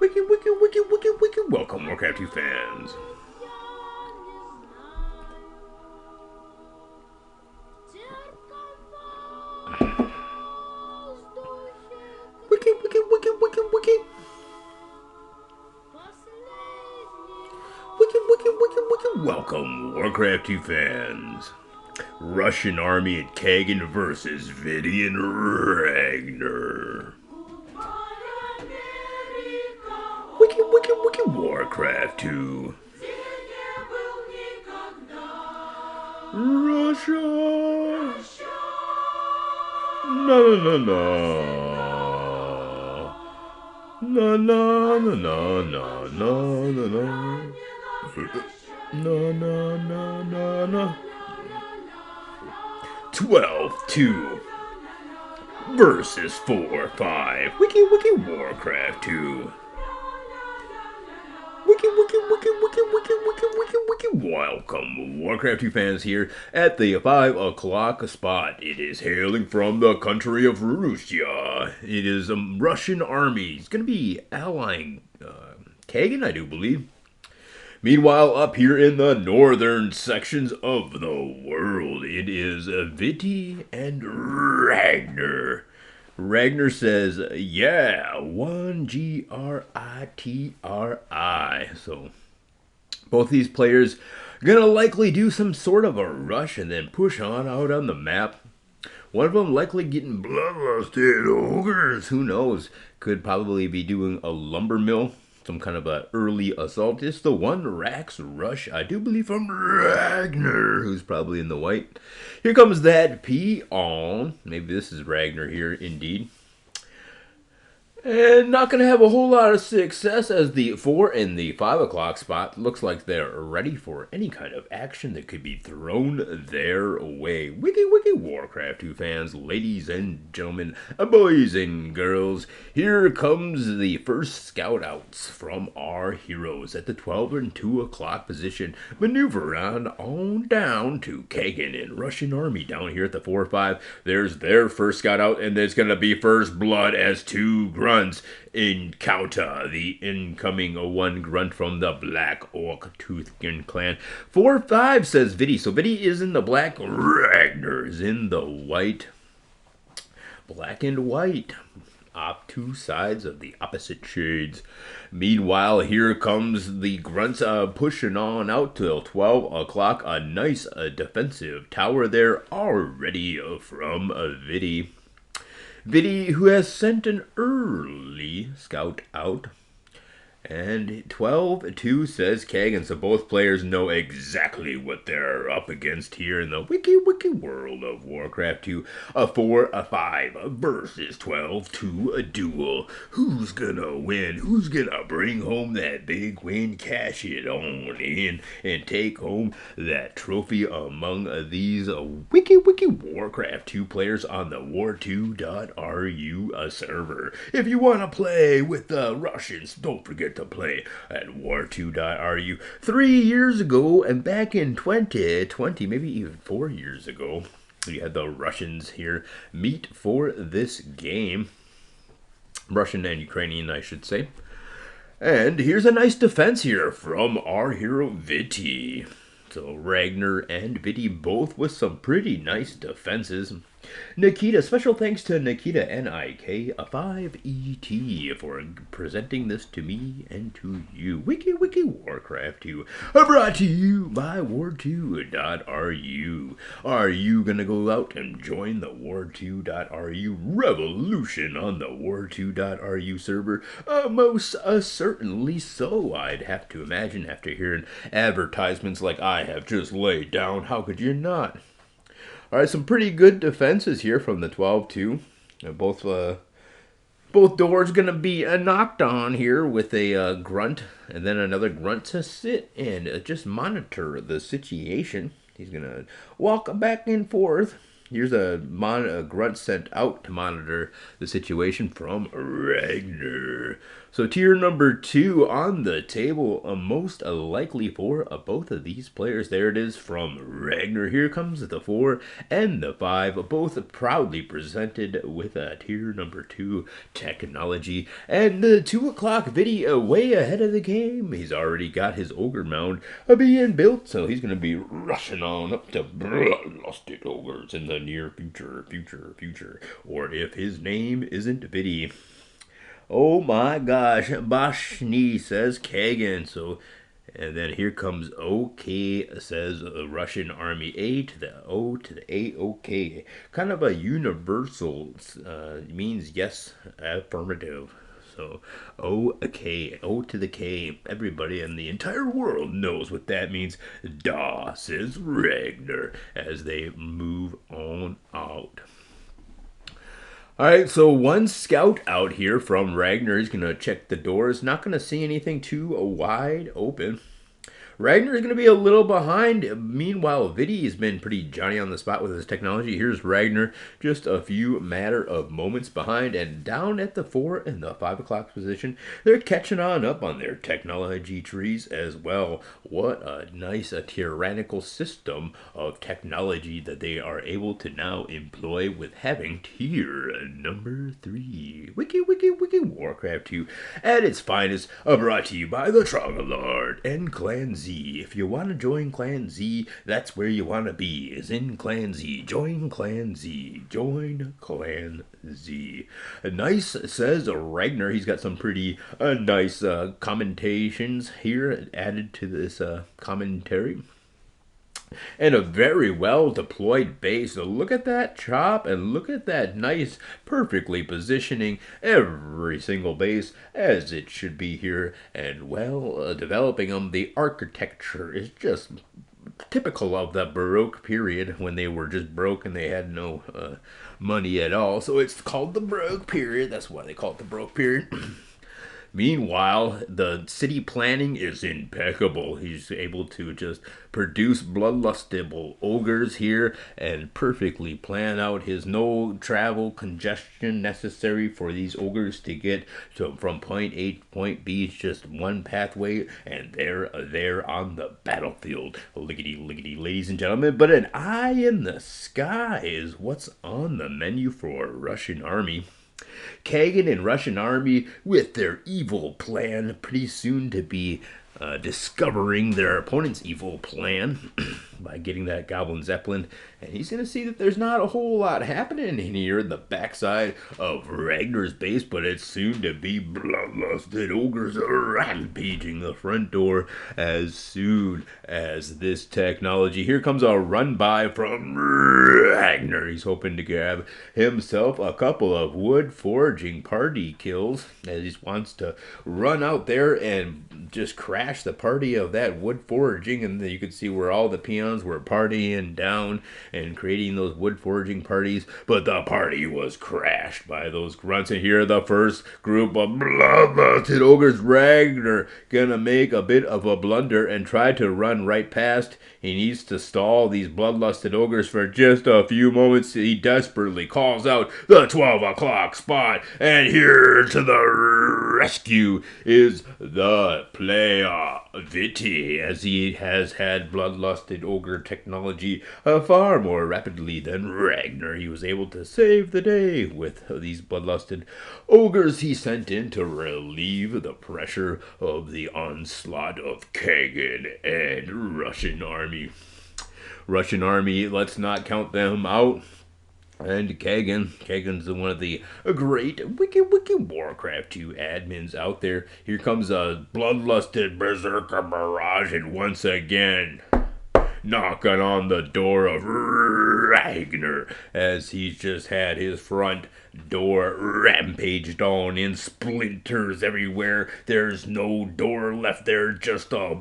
Wiki, welcome, Warcraft 2 fans. Wiki. Welcome, Warcraft 2 fans. Russian army at Kagan versus Vity and Ragner. Wiki, Warcraft 2. Russia! No. No. No. 12-2 versus 4-5. Wiki, Warcraft 2. Wiki. Welcome, Warcraft 2 fans here at the 5 o'clock spot. It is hailing from the country of Russia. It is a Russian army. It's going to be allying Kagan, I do believe. Meanwhile, up here in the northern sections of the world, it is Vity and Ragner. Ragner says, yeah, 1 GRITRI. So, both these players gonna likely do some sort of a rush and then push on out on the map. One of them likely getting bloodlusted ogres. Who knows? Could probably be doing a lumber mill. Some kind of an early assault. It's the one Rax rush, I do believe, from Ragner, who's probably in the white. Here comes that peon. Maybe this is Ragner here, indeed. And not going to have a whole lot of success as the 4 and the 5 o'clock spot looks like they're ready for any kind of action that could be thrown their way. Wiki, Warcraft 2 fans, ladies and gentlemen, boys and girls, here comes the first scout outs from our heroes at the 12 and 2 o'clock position. Maneuver on down to Kagan and Russian army down here at the 4-5. There's their first scout out, and there's going to be first blood as two grunts encounter the incoming one grunt from the Black Orc Toothkin clan. 4-5 says Vity. So Vity is in the black, Ragnar is in the white. Black and white. Two sides of the opposite shades. Meanwhile, here comes the grunts pushing on out till 12 o'clock. A nice defensive tower there already from Vity. Vity, who has sent an early scout out. And 12-2 says Kagan, so both players know exactly what they're up against here in the wiki world of Warcraft 2. A 4-5 versus 12-2, a duel. Who's gonna win? Who's gonna bring home that big win, cash it on in, and take home that trophy among these wiki Warcraft 2 players on the war2.ru server? If you want to play with the Russians, don't forget to play at war2.ru. 3 years ago, and back in 2020, maybe even 4 years ago, we had the Russians here meet for this game. Russian and Ukrainian, I should say. And here's a nice defense here from our hero Vity. So Ragnar and Vity both with some pretty nice defenses. Nikita, special thanks to Nikita NIK5ET for presenting this to me and to you. Wiki Warcraft 2, brought to you by war2.ru. Are you gonna go out and join the war2.ru revolution on the war2.ru server? Most certainly so, I'd have to imagine, after hearing advertisements like I have just laid down. How could you not? All right, some pretty good defenses here from the 12-2. Both doors going to be knocked on here with a grunt, and then another grunt to sit and just monitor the situation. He's going to walk back and forth Here's a grunt sent out to monitor the situation from Ragner. So tier number 2 on the table, most likely for both of these players. There it is from Ragner. Here comes the 4 and the 5, both proudly presented with a tier number 2 technology. And the 2 o'clock video way ahead of the game. He's already got his ogre mound being built, so he's going to be rushing on up to bloodlusted ogres in the near future. Or if his name isn't vity. Oh my gosh, Bashni says Kagan. So, and then here comes OK, says Russian Army. A to the O to the A, OK. Kind of a universal, means yes, affirmative. So, OK, O to the K. Everybody in the entire world knows what that means. Da, says Ragnar, as they move on out. Alright, so one scout out here from Ragnar is going to check the doors. Not going to see anything too wide open. Ragnar is going to be a little behind. Meanwhile, vity has been pretty Johnny on the spot with his technology. Here's Ragnar, just a few matter of moments behind. And down at the 4 and the 5 o'clock position, they're catching on up on their technology trees as well. What a nice, tyrannical system of technology that they are able to now employ with having tier number 3. Wiki Warcraft 2 at its finest, brought to you by the Trogglord and Clan Z. If you want to join Clan Z, that's where you want to be, is in Clan Z. Join Clan Z. Join Clan Z. Nice, says Ragnar. He's got some pretty nice commentations here added to this commentary. And a very well deployed base. So look at that chop and look at that nice, perfectly positioning every single base as it should be here. And well, developing them. The architecture is just typical of the Baroque period when they were just broke and they had no money at all. So it's called the Baroque period. That's why they call it the Baroque period. Meanwhile, the city planning is impeccable. He's able to just produce bloodlustable ogres here and perfectly plan out his no travel congestion necessary for these ogres to get from point A to point B. It's just one pathway, and they're there on the battlefield. Lickety, ladies and gentlemen. But an eye in the sky is what's on the menu for a Russian army. Kagan and Russian army with their evil plan, pretty soon to be discovering their opponent's evil plan by getting that Goblin Zeppelin. And he's going to see that there's not a whole lot happening in here in the backside of Ragnar's base, but it's soon to be bloodlusted ogres rampaging the front door as soon as this technology. Here comes a run by from Ragnar. He's hoping to grab himself a couple of wood foraging party kills as he wants to run out there and just crash the party of that wood foraging. And then you can see where all the peons were partying down and creating those wood foraging parties, but the party was crashed by those grunts. And here the first group of bloodlusted ogres. Ragnar gonna make a bit of a blunder and try to run right past. He needs to stall these bloodlusted ogres for just a few moments. He desperately calls out the 12 o'clock spot, and here to the rescue is the player vity, as he has had bloodlusted ogre technology far more rapidly than Ragnar. He was able to save the day with these bloodlusted ogres he sent in to relieve the pressure of the onslaught of Kagan and Russian army. Russian army, let's not count them out. And Kagan's one of the great wiki Warcraft 2 admins out there. Here comes a bloodlusted berserker barrage, and once again knocking on the door of Ragnar as he's just had his front door rampaged on in splinters everywhere. There's no door left there, just a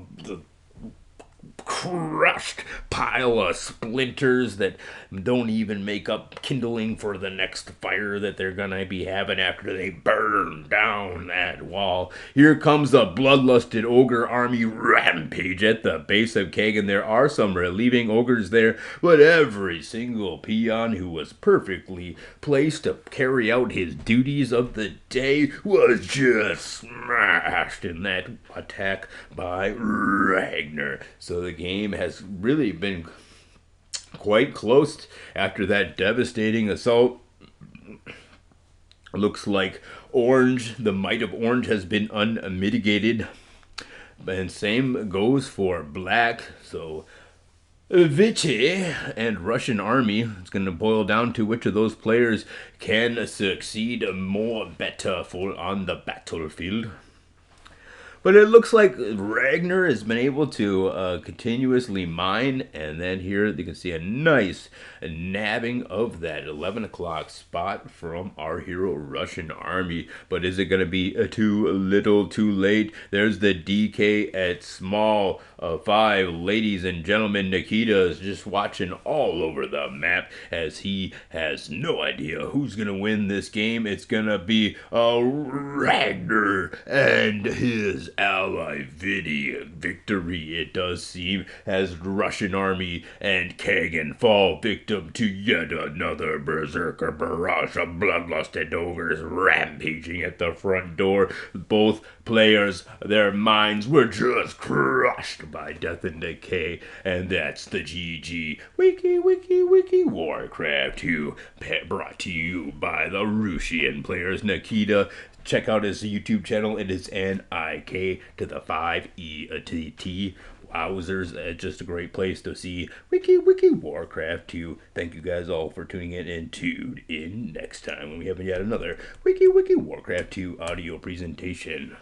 crushed pile of splinters that don't even make up kindling for the next fire that they're gonna be having after they burn down that wall. Here comes a bloodlusted ogre army rampage at the base of Kagan. There are some relieving ogres there, but every single peon who was perfectly placed to carry out his duties of the day was just smashed in that attack by Ragner. So the game has really been quite close after that devastating assault. Looks like Orange, the might of Orange has been unmitigated. And same goes for Black. So vity and Russian army, it's going to boil down to which of those players can succeed more better on the battlefield. But it looks like Ragnar has been able to continuously mine, and then here you can see a nice nabbing of that 11 o'clock spot from our hero Russian army. But is it going to be too little, too late? There's the DK at small 5. Ladies and gentlemen, Nikita is just watching all over the map as he has no idea who's going to win this game. It's going to be Ragnar and his ally vity. Victory, it does seem, as Russian army and Kagan fall victim to yet another berserker barrage of bloodlusted ogres rampaging at the front door. Both players, their minds were just crushed by death and decay, and that's the GG Wiki Warcraft 2, brought to you by the Russian players. Nikita, check out his YouTube channel. It is NIK to the 5ETT. Wowzers, just a great place to see Wiki Warcraft 2. Thank you guys all for tuning in, and tune in next time when we have yet another Wiki Warcraft 2 audio presentation.